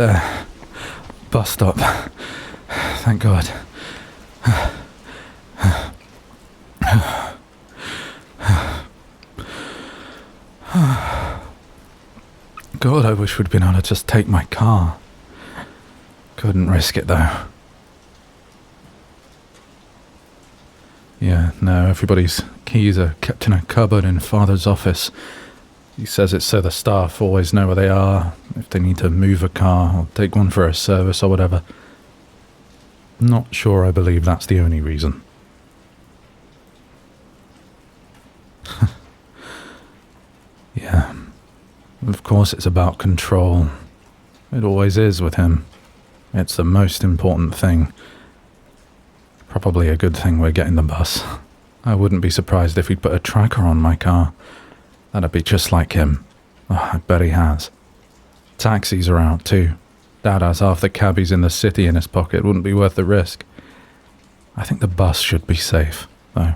There. Bus stop. Thank God. God, I wish we'd been able to just take my car. Couldn't risk it, though. Yeah, no, everybody's keys are kept in a cupboard in Father's office. He says it's so the staff always know where they are, if they need to move a car or take one for a service or whatever. Not sure I believe that's the only reason. Yeah, of course it's about control. It always is with him. It's the most important thing. Probably a good thing we're getting the bus. I wouldn't be surprised if he'd put a tracker on my car. That'd be just like him. Oh, I bet he has. Taxis are out too. Dad has half the cabbies in the city in his pocket. Wouldn't be worth the risk. I think the bus should be safe, though.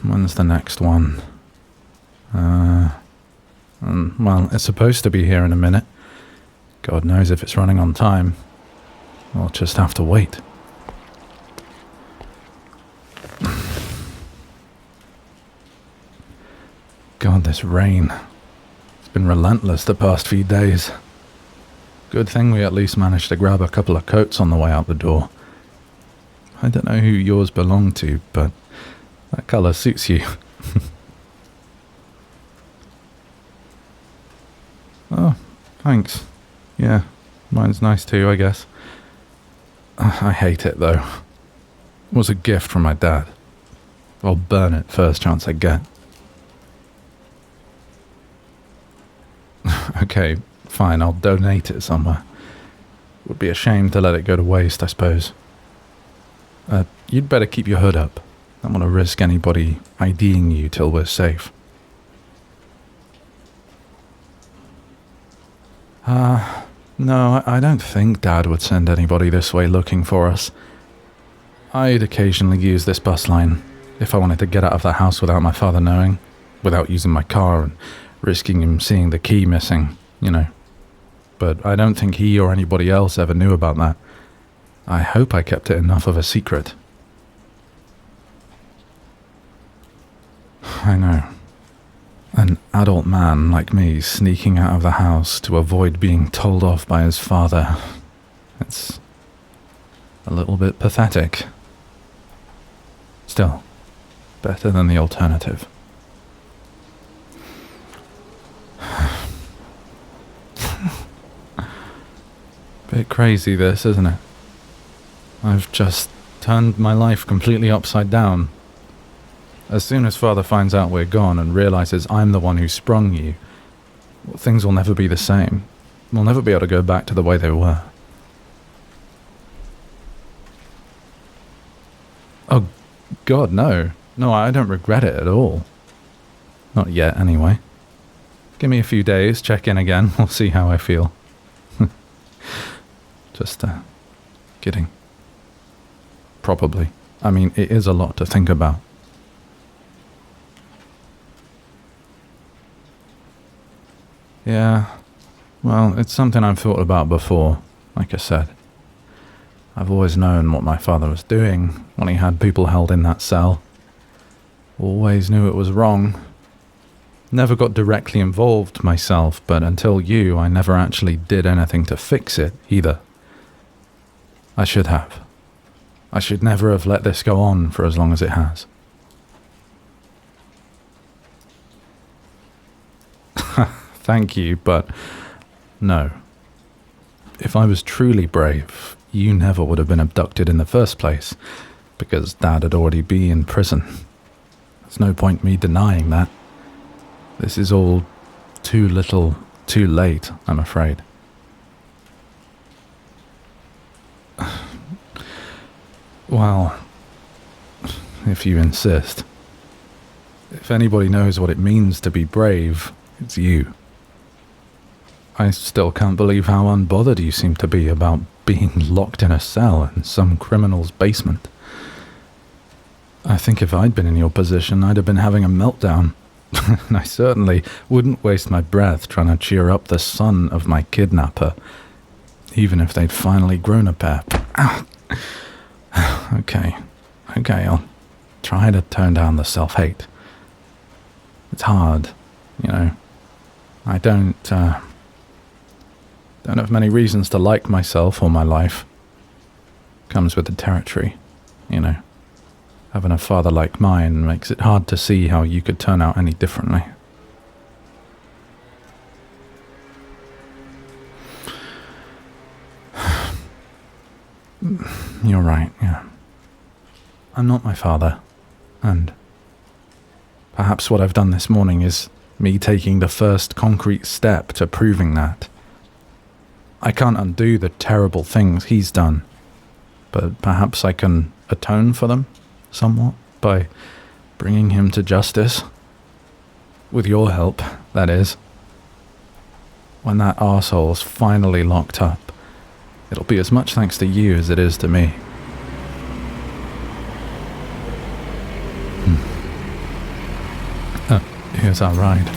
When's the next one? Well, it's supposed to be here in a minute. God knows if it's running on time. We'll just have to wait. God, this rain. It's been relentless the past few days. Good thing we at least managed to grab a couple of coats on the way out the door. I don't know who yours belong to, but that colour suits you. Oh, thanks. Yeah, mine's nice too, I guess. I hate it, though. It was a gift from my dad. I'll burn it first chance I get. Okay, fine, I'll donate it somewhere. Would be a shame to let it go to waste, I suppose. You'd better keep your hood up. I don't want to risk anybody IDing you till we're safe. No, I don't think Dad would send anybody this way looking for us. I'd occasionally use this bus line, if I wanted to get out of the house without my father knowing, without using my car and risking him seeing the key missing, you know. But I don't think he or anybody else ever knew about that. I hope I kept it enough of a secret. I know. An adult man like me sneaking out of the house to avoid being told off by his father. It's a little bit pathetic. Still, better than the alternative. Bit crazy this, isn't it? I've just turned my life completely upside down. As soon as Father finds out we're gone and realizes I'm the one who sprung you, well, things will never be the same. We'll never be able to go back to the way they were. Oh, God, no. No, I don't regret it at all. Not yet, anyway. Give me a few days, check in again, we'll see how I feel. Just, kidding. Probably. I mean, it is a lot to think about. Yeah, well, it's something I've thought about before, like I said. I've always known what my father was doing when he had people held in that cell. Always knew it was wrong. Never got directly involved myself, but until you, I never actually did anything to fix it, either. I should have. I should never have let this go on for as long as it has. Thank you, but no. If I was truly brave, you never would have been abducted in the first place, because Dad had already been in prison. There's no point me denying that. This is all too little, too late, I'm afraid. Well, if you insist. If anybody knows what it means to be brave, it's you. I still can't believe how unbothered you seem to be about being locked in a cell in some criminal's basement. I think if I'd been in your position, I'd have been having a meltdown. And I certainly wouldn't waste my breath trying to cheer up the son of my kidnapper, even if they'd finally grown a pair. Okay, I'll try to tone down the self-hate. It's hard, you know. I don't have many reasons to like myself or my life. Comes with the territory, you know. Having a father like mine makes it hard to see how you could turn out any differently. You're right, yeah. I'm not my father, and perhaps what I've done this morning is me taking the first concrete step to proving that. I can't undo the terrible things he's done, but perhaps I can atone for them somewhat by bringing him to justice. With your help, that is. When that arsehole's finally locked up, it'll be as much thanks to you as it is to me. Here's our ride.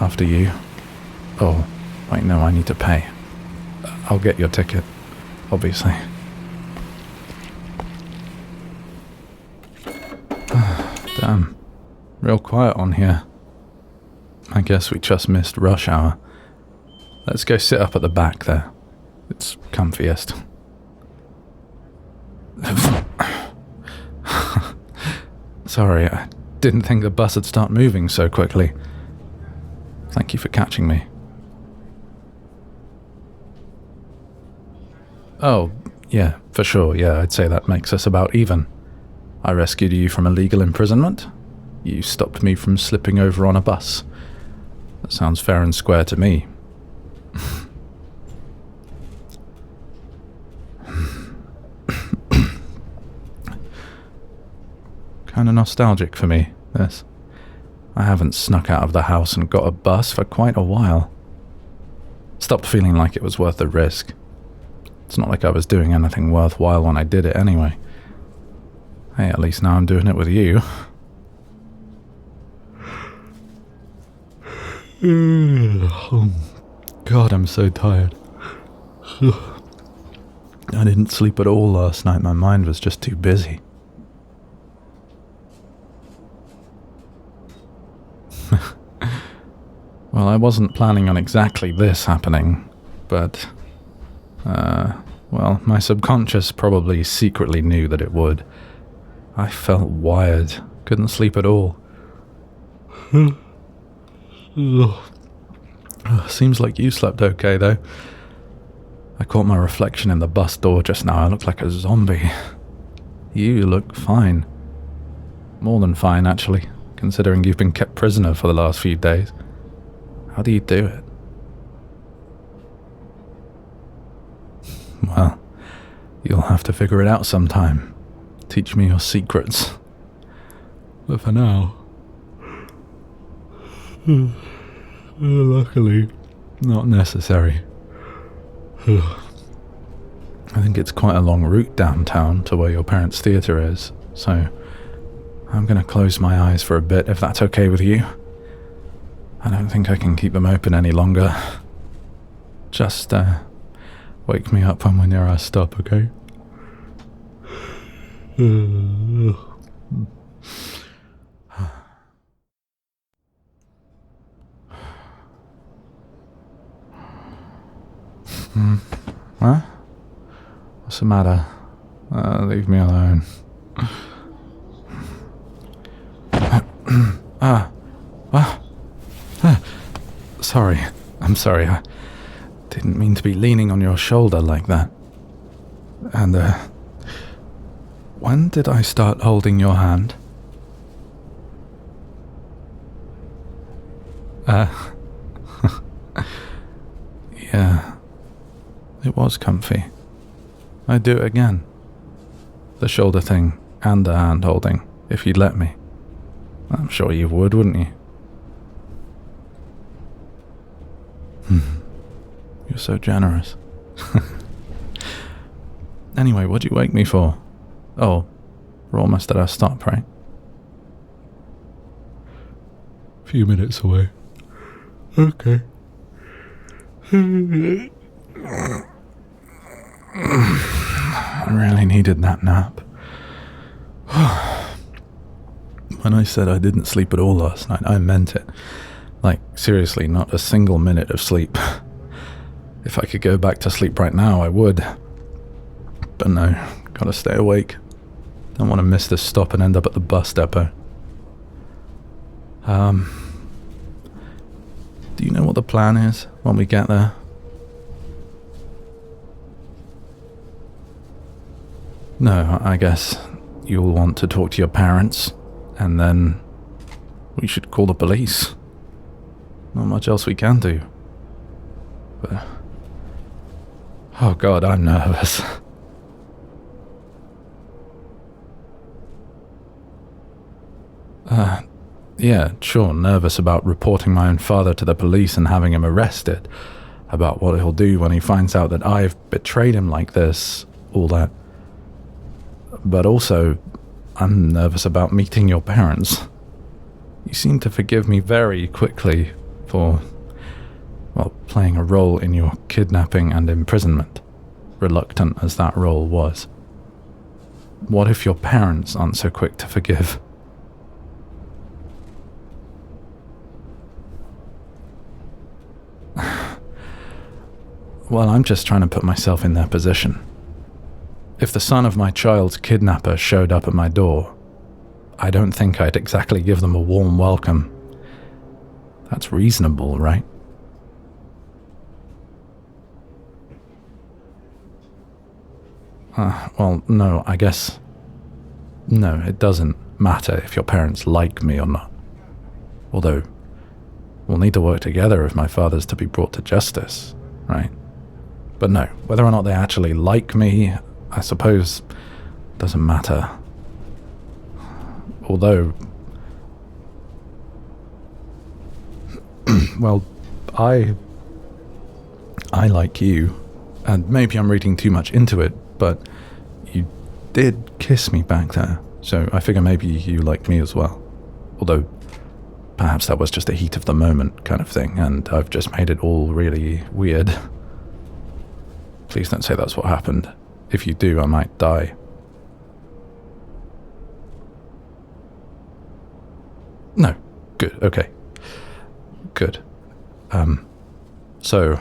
After you. Oh, wait, no, I need to pay. I'll get your ticket, obviously. Damn. Real quiet on here. I guess we just missed rush hour. Let's go sit up at the back there. It's comfiest. Sorry, I didn't think the bus would start moving so quickly. Thank you for catching me. Oh, yeah, for sure, yeah, I'd say that makes us about even. I rescued you from illegal imprisonment. You stopped me from slipping over on a bus. That sounds fair and square to me. Kinda nostalgic for me, this. I haven't snuck out of the house and got a bus for quite a while. Stopped feeling like it was worth the risk. It's not like I was doing anything worthwhile when I did it anyway. Hey, at least now I'm doing it with you. God, I'm so tired. I didn't sleep at all last night. My mind was just too busy. Well, I wasn't planning on exactly this happening, but, well, my subconscious probably secretly knew that it would. I felt wired, couldn't sleep at all. Seems like you slept okay, though. I caught my reflection in the bus door just now. I looked like a zombie. You look fine. More than fine, actually, considering you've been kept prisoner for the last few days. How do you do it? Well, you'll have to figure it out sometime. Teach me your secrets. But for now... luckily, not necessary. I think it's quite a long route downtown to where your parents' theatre is, so I'm gonna close my eyes for a bit if that's okay with you. I don't think I can keep them open any longer. Just, wake me up when we're near our stop, okay? Huh? What's the matter? Leave me alone. Sorry. I'm sorry. I didn't mean to be leaning on your shoulder like that. And, when did I start holding your hand? Yeah. It was comfy. I'd do it again. The shoulder thing and the hand holding, if you'd let me. I'm sure you would, wouldn't you? You're so generous. Anyway, what'd you wake me for? Oh, we're almost at our stop, right? few minutes away. Okay. I really needed that nap. When I said I didn't sleep at all last night, I meant it. Like, seriously, not a single minute of sleep. If I could go back to sleep right now, I would. But no, gotta stay awake. Don't want to miss this stop and end up at the bus depot. Do you know what the plan is when we get there? No, I guess you'll want to talk to your parents, and then we should call the police. Not much else we can do. But... oh God, I'm nervous. Yeah, sure, nervous about reporting my own father to the police and having him arrested, about what he'll do when he finds out that I've betrayed him like this, all that. But also, I'm nervous about meeting your parents. You seem to forgive me very quickly for, well, playing a role in your kidnapping and imprisonment, reluctant as that role was. What if your parents aren't so quick to forgive? Well, I'm just trying to put myself in their position. If the son of my child's kidnapper showed up at my door, I don't think I'd exactly give them a warm welcome. That's reasonable, right? Well, no, I guess... no, it doesn't matter if your parents like me or not. Although, we'll need to work together if my father's to be brought to justice, right? But no, whether or not they actually like me, I suppose, doesn't matter. Although... well, I like you, and maybe I'm reading too much into it, but you did kiss me back there, so I figure maybe you like me as well. Although, perhaps that was just a heat of the moment kind of thing, and I've just made it all really weird. Please don't say that's what happened. If you do, I might die. No. Good. Okay. Good. So,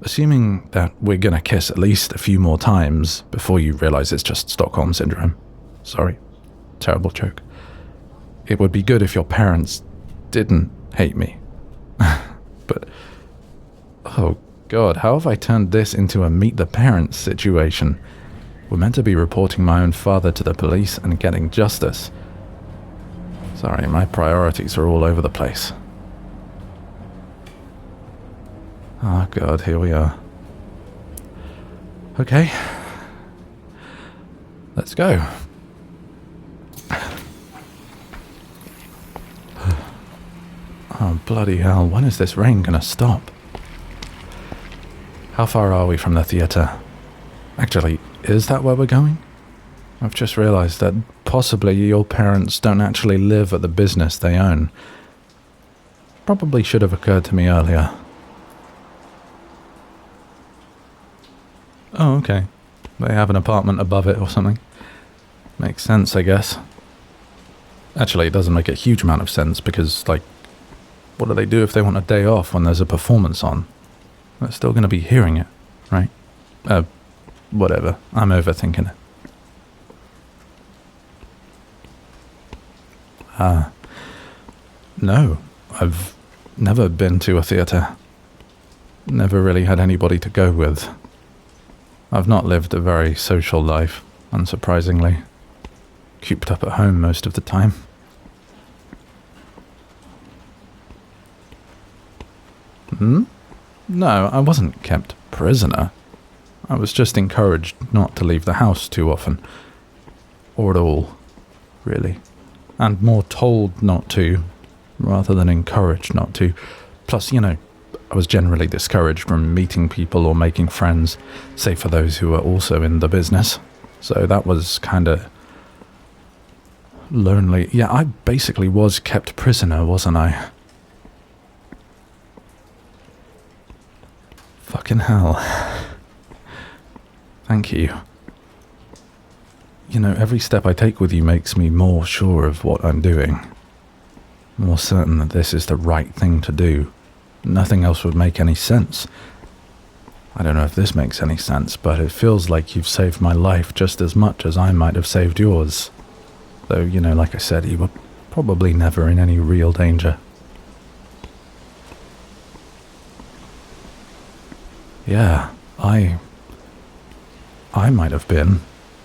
assuming that we're gonna kiss at least a few more times before you realize it's just Stockholm Syndrome. Sorry. Terrible joke. It would be good if your parents didn't hate me. But, oh God, how have I turned this into a meet the parents situation? We're meant to be reporting my own father to the police and getting justice. Sorry, my priorities are all over the place. Oh God, here we are. Okay. Let's go. Oh bloody hell, when is this rain gonna stop? How far are we from the theatre? Actually, is that where we're going? I've just realized that possibly your parents don't actually live at the business they own. Probably should have occurred to me earlier. Oh, okay. They have an apartment above it or something. Makes sense, I guess. Actually, it doesn't make a huge amount of sense because, like, what do they do if they want a day off when there's a performance on? They're still going to be hearing it, right? Whatever. I'm overthinking it. No. I've never been to a theatre. Never really had anybody to go with. I've not lived a very social life, unsurprisingly. Cooped up at home most of the time. No, I wasn't kept prisoner. I was just encouraged not to leave the house too often. Or at all, really. And more told not to, rather than encouraged not to. Plus, you know, I was generally discouraged from meeting people or making friends, save for those who were also in the business. So that was kinda... lonely. Yeah, I basically was kept prisoner, wasn't I? Fucking hell. Thank you. You know, every step I take with you makes me more sure of what I'm doing. More certain that this is the right thing to do. Nothing else would make any sense. I don't know if this makes any sense, but it feels like you've saved my life just as much as I might have saved yours. Though, you know, like I said, you were probably never in any real danger. Yeah, I might have been,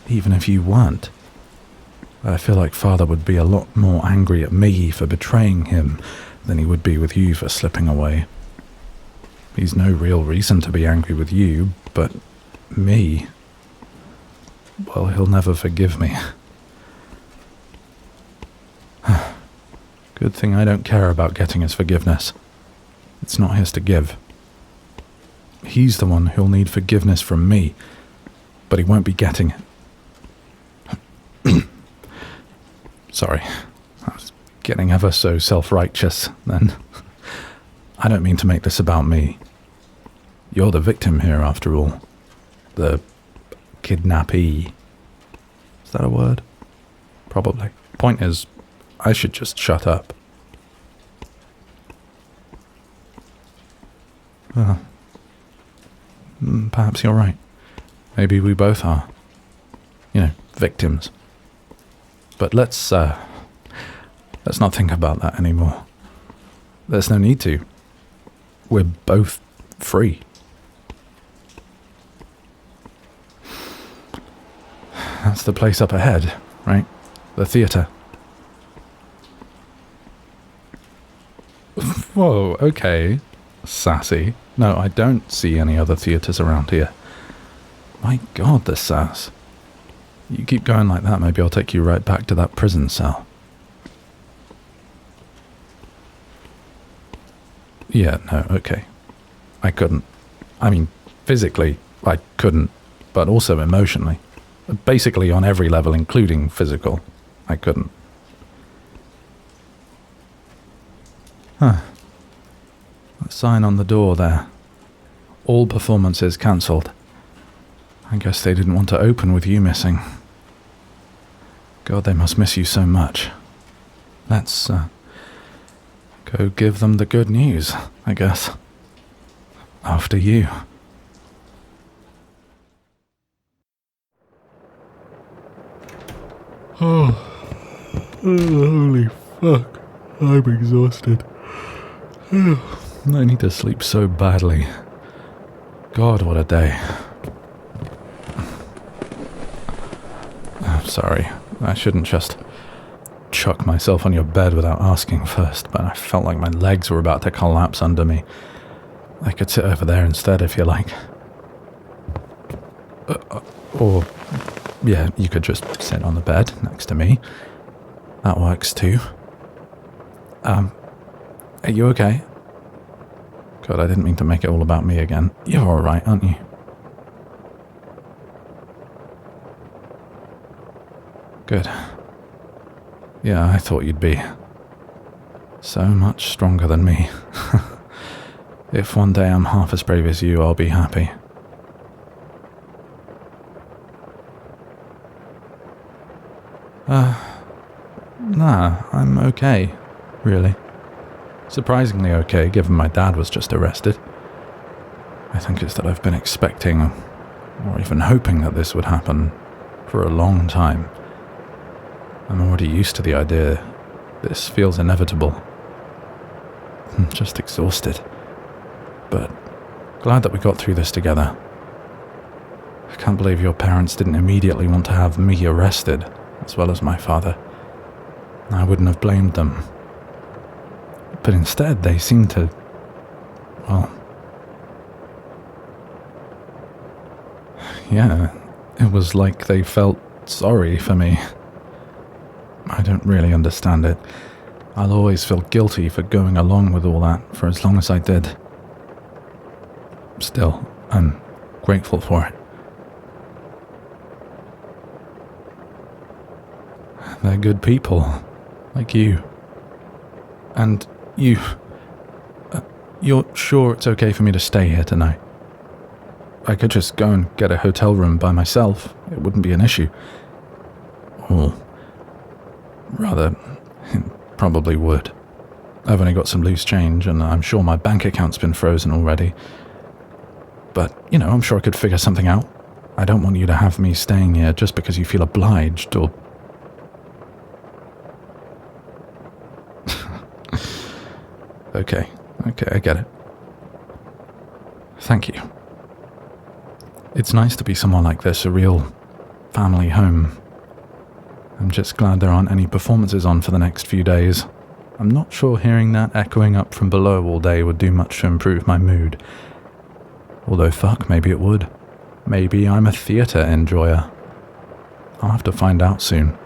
even if you weren't. I feel like Father would be a lot more angry at me for betraying him than he would be with you for slipping away. He's no real reason to be angry with you, but me... well, he'll never forgive me. Good thing I don't care about getting his forgiveness. It's not his to give. He's the one who'll need forgiveness from me, but he won't be getting it. Sorry, I was getting ever so self-righteous then. I don't mean to make this about me. You're the victim here, after all. The kidnappee. Is that a word? Probably. Point is, I should just shut up. Well, perhaps you're right. Maybe we both are. You know, victims. But let's not think about that anymore. There's no need to. We're both free. That's the place up ahead, right? The theatre. Whoa, okay. Sassy. No, I don't see any other theatres around here. My God, the sass. You keep going like that, maybe I'll take you right back to that prison cell. Yeah, no, okay. I couldn't. I mean, physically, I couldn't, but also emotionally. Basically on every level, including physical, I couldn't. Huh. That sign on the door there. All performances cancelled. I guess they didn't want to open with you missing. God, they must miss you so much. Let's, go give them the good news, I guess. After you. Oh, holy fuck. I'm exhausted. I need to sleep so badly. God, what a day. I'm sorry. I shouldn't just chuck myself on your bed without asking first, but I felt like my legs were about to collapse under me. I could sit over there instead if you like. Or, yeah, you could just sit on the bed next to me. That works too. Are you okay? God, I didn't mean to make it all about me again. You're alright, aren't you? Good. Yeah, I thought you'd be. So much stronger than me. If one day I'm half as brave as you, I'll be happy. Nah, I'm okay, really. Surprisingly okay, given my dad was just arrested. I think it's that I've been expecting, or even hoping that this would happen, for a long time. I'm already used to the idea. This feels inevitable. I'm just exhausted. But glad that we got through this together. I can't believe your parents didn't immediately want to have me arrested, as well as my father. I wouldn't have blamed them. But instead, they seemed to... well... yeah, it was like they felt sorry for me. I don't really understand it. I'll always feel guilty for going along with all that for as long as I did. Still, I'm grateful for it. They're good people. Like you. And you... you're sure it's okay for me to stay here tonight? I could just go and get a hotel room by myself. It wouldn't be an issue. Or... rather, it probably would. I've only got some loose change, and I'm sure my bank account's been frozen already. But, I'm sure I could figure something out. I don't want you to have me staying here just because you feel obliged, or... Okay, I get it. Thank you. It's nice to be somewhere like this, a real family home. I'm just glad there aren't any performances on for the next few days. I'm not sure hearing that echoing up from below all day would do much to improve my mood. Although fuck, maybe it would. Maybe I'm a theatre enjoyer. I'll have to find out soon.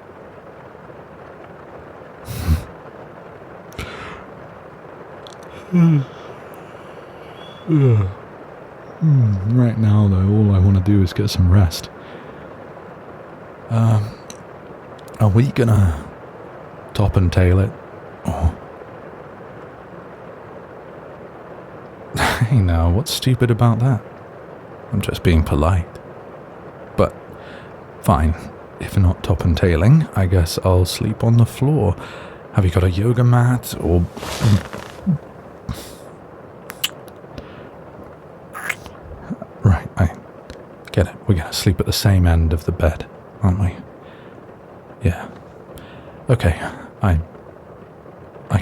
Right now, though, all I want to do is get some rest. Are we gonna top and tail it? Or... Hey now, what's stupid about that? I'm just being polite. But, fine. If not top and tailing, I guess I'll sleep on the floor. Have you got a yoga mat, or... Right, I get it. We're gonna sleep at the same end of the bed, aren't we? Yeah. Okay, I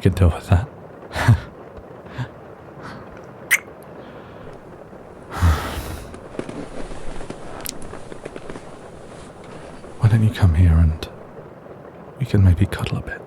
can deal with that. Why don't you come here and we can maybe cuddle a bit?